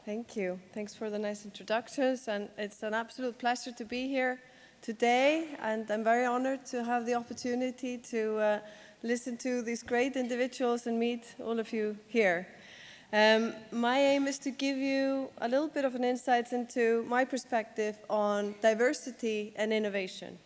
Thank you. Thanks for the nice introductions, and it's an absolute pleasure to be here today, and I'm very honored to have the opportunity to listen to these great individuals and meet all of you here. My aim is to give you a little bit of an insight into my perspective on diversity and innovation.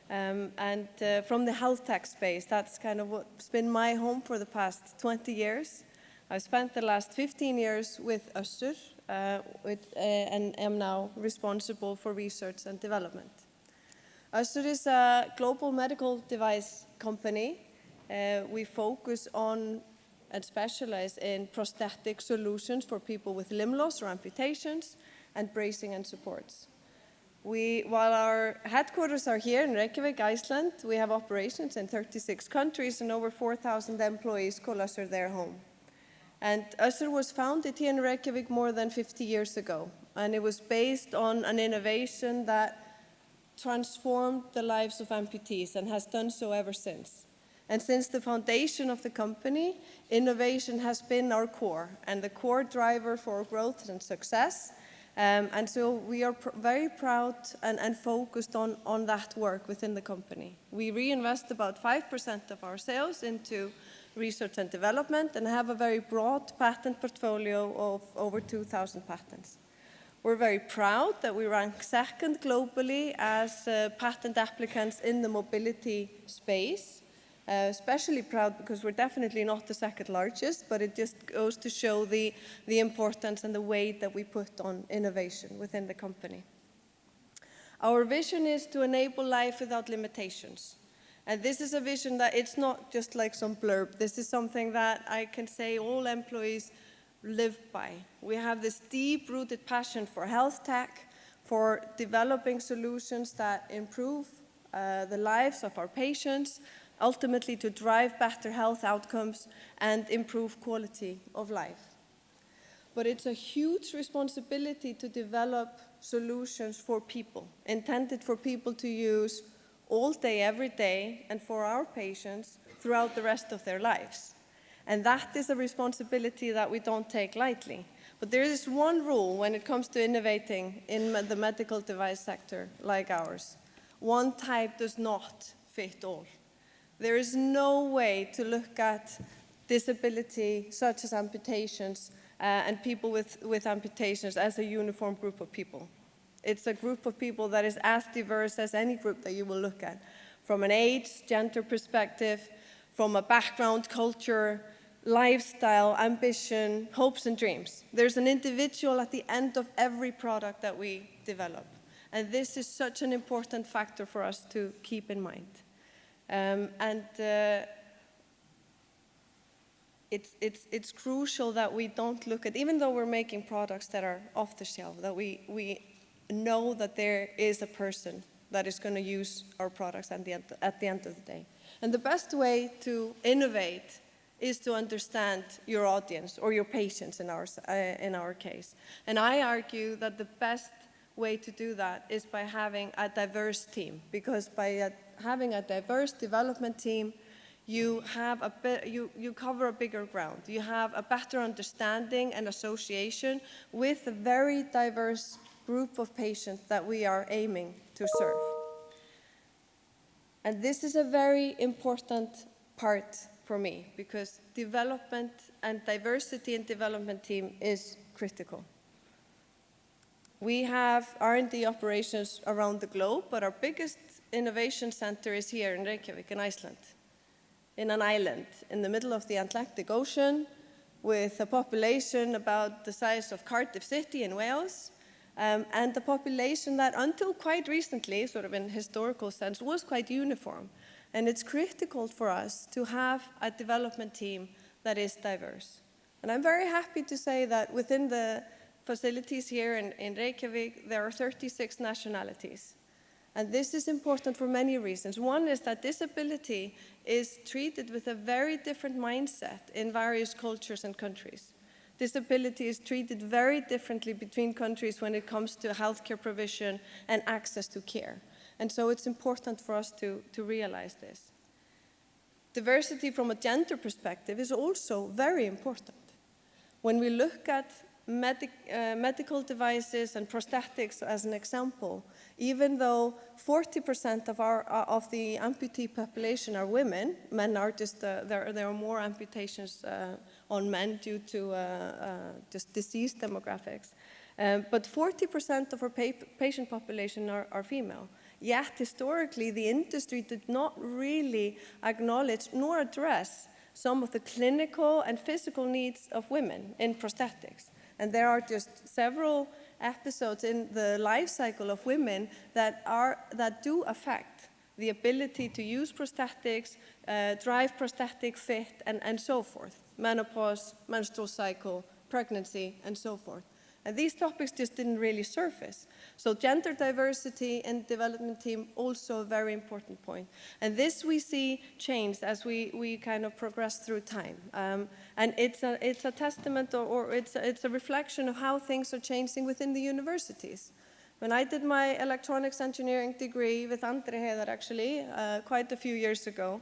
From the health tech space, that's kind of what's been my home for the past 20 years. I've spent the last 15 years with Össur and am now responsible for research and development. Össur is a global medical device company. We focus on and specialize in prosthetic solutions for people with limb loss or amputations and bracing and supports. While our headquarters are here in Reykjavik, Iceland, we have operations in 36 countries and over 4,000 employees call Össur their home. And Össur was founded here in Reykjavik more than 50 years ago, and it was based on an innovation that transformed the lives of amputees and has done so ever since. And since the foundation of the company, innovation has been our core and the core driver for growth and success. And so we are very proud and focused on that work within the company. We reinvest about 5% of our sales into research and development and have a very broad patent portfolio of over 2,000 patents. We're very proud that we rank second globally as patent applicants in the mobility space. Especially proud because we're definitely not the second largest, but it just goes to show the importance and the weight that we put on innovation within the company. Our vision is to enable life without limitations. And this is a vision that it's not just like some blurb. This is something that I can say all employees live by. We have this deep-rooted passion for health tech, for developing solutions that improve the lives of our patients, ultimately to drive better health outcomes and improve quality of life. But it's a huge responsibility to develop solutions for people, intended for people to use all day, every day, and for our patients throughout the rest of their lives. And that is a responsibility that we don't take lightly. But there is one rule when it comes to innovating in the medical device sector like ours. One type does not fit all. There is no way to look at disability such as amputations and people with amputations as a uniform group of people. It's a group of people that is as diverse as any group that you will look at, from an age, gender perspective, from a background, culture, lifestyle, ambition, hopes and dreams. There's an individual at the end of every product that we develop. And this is such an important factor for us to keep in mind. It's crucial that we don't look at, even though we're making products that are off the shelf, that we know that there is a person that is going to use our products at the end of the day. And the best way to innovate is to understand your audience or your patients in our case. And I argue that the best way to do that is by having a diverse team, because by having a diverse development team, you cover a bigger ground. You have a better understanding and association with a very diverse group of patients that we are aiming to serve. And this is a very important part for me, because development and diversity in development team is critical. We have R&D operations around the globe, but our biggest innovation center is here in Reykjavik, in Iceland, in an island in the middle of the Atlantic Ocean, with a population about the size of Cardiff City in Wales, and a population that until quite recently, sort of in historical sense, was quite uniform. And it's critical for us to have a development team that is diverse. And I'm very happy to say that within the facilities here in Reykjavik, there are 36 nationalities. And this is important for many reasons. One is that disability is treated with a very different mindset in various cultures and countries. Disability is treated very differently between countries when it comes to healthcare provision and access to care. And so it's important for us to realize this. Diversity from a gender perspective is also very important. When we look at medical devices and prosthetics as an example. Even though 40% of the amputee population are women, men are just, there are more amputations on men due to just disease demographics. But 40% of our patient population are female. Yet, historically, the industry did not really acknowledge nor address some of the clinical and physical needs of women in prosthetics. And there are just several episodes in the life cycle of women that do affect the ability to use prosthetics, drive prosthetic fit, and so forth. Menopause, menstrual cycle, pregnancy, and so forth. And these topics just didn't really surface. So gender diversity and development team, also a very important point. And this we see change as we kind of progress through time. And it's a testament or it's a reflection of how things are changing within the universities. When I did my electronics engineering degree with Andri Heiðar actually, quite a few years ago,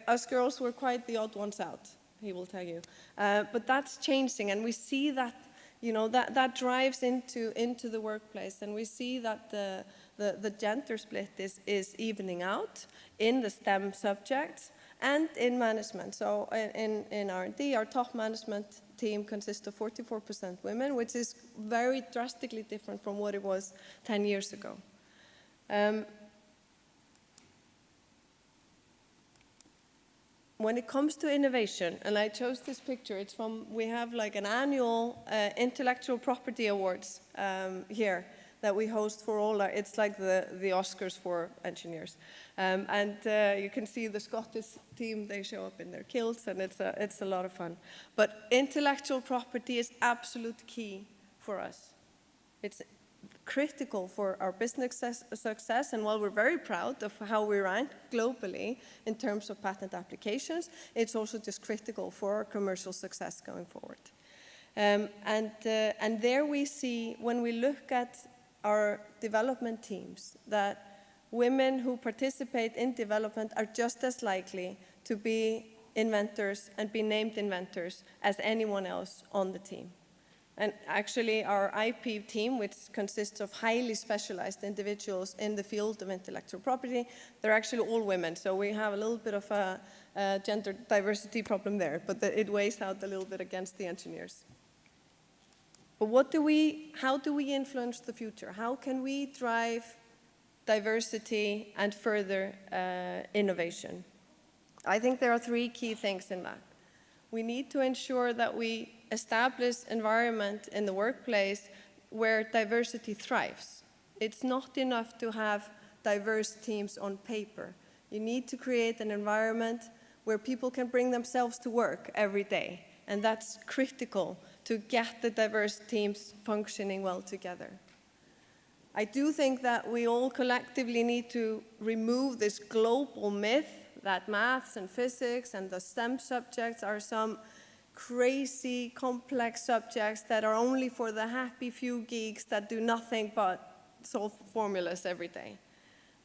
us girls were quite the odd ones out, he will tell you. But that's changing, and we see that that drives into the workplace, and we see that the gender split is evening out in the STEM subjects and in management. So in R&D, our top management team consists of 44% women, which is very drastically different from what it was 10 years ago. When it comes to innovation, and I chose this picture, it's from, we have like an annual intellectual property awards here that we host for all our, it's like the Oscars for engineers. And you can see the Scottish team, they show up in their kilts, and it's a lot of fun. But intellectual property is absolute key for us. It's critical for our business success, and while we're very proud of how we rank globally in terms of patent applications, it's also just critical for our commercial success going forward. And there we see, when we look at our development teams, that women who participate in development are just as likely to be inventors and be named inventors as anyone else on the team. And actually, our IP team, which consists of highly specialized individuals in the field of intellectual property, they're actually all women. So we have a little bit of a gender diversity problem there, but it weighs out a little bit against the engineers. But how do we influence the future? How can we drive diversity and further innovation? I think there are three key things in that. We need to ensure that we establish environment in the workplace where diversity thrives. It's not enough to have diverse teams on paper. You need to create an environment where people can bring themselves to work every day, and that's critical to get the diverse teams functioning well together. I do think that we all collectively need to remove this global myth that maths and physics and the STEM subjects are some crazy, complex subjects that are only for the happy few geeks that do nothing but solve formulas every day.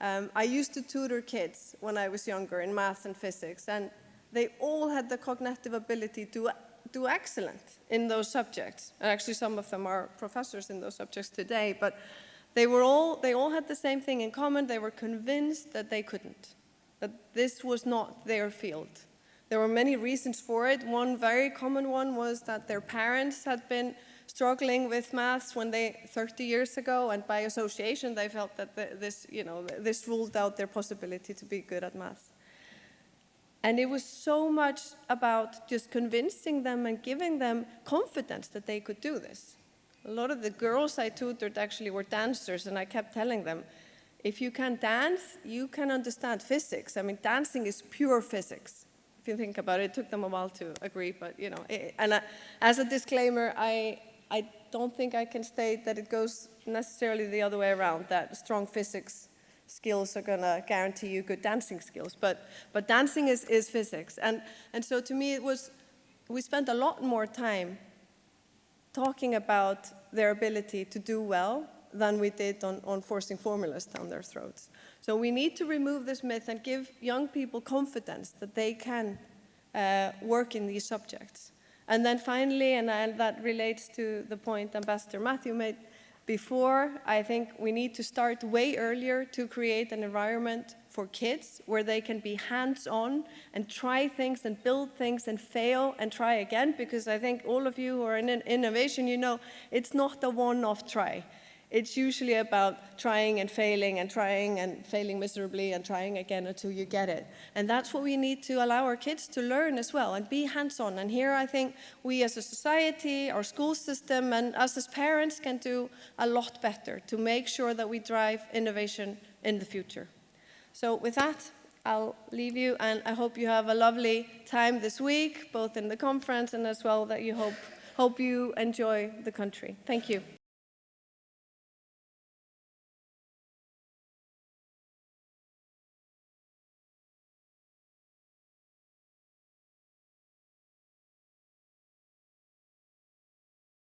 I used to tutor kids when I was younger in math and physics, and they all had the cognitive ability to do excellent in those subjects. And actually, some of them are professors in those subjects today, but they all had the same thing in common. They were convinced that they couldn't, that this was not their field. There were many reasons for it. One very common one was that their parents had been struggling with maths 30 years ago, and by association they felt that this ruled out their possibility to be good at maths. And it was so much about just convincing them and giving them confidence that they could do this. A lot of the girls I tutored actually were dancers, and I kept telling them, if you can dance, you can understand physics. I mean, dancing is pure physics. If you think about it, it took them a while to agree, but as a disclaimer, I don't think I can state that it goes necessarily the other way around, that strong physics skills are gonna guarantee you good dancing skills, but dancing is physics. And so to me, we spent a lot more time talking about their ability to do well than we did on forcing formulas down their throats. So we need to remove this myth and give young people confidence that they can work in these subjects. And then finally, and that relates to the point Ambassador Matthew made before, I think we need to start way earlier to create an environment for kids where they can be hands-on and try things and build things and fail and try again, because I think all of you who are in innovation, you know, it's not a one-off try. It's usually about trying and failing miserably and trying again until you get it. And that's what we need to allow our kids to learn as well and be hands-on. And here I think we as a society, our school system, and us as parents can do a lot better to make sure that we drive innovation in the future. So with that, I'll leave you, and I hope you have a lovely time this week, both in the conference and as well that you hope you enjoy the country. Thank you.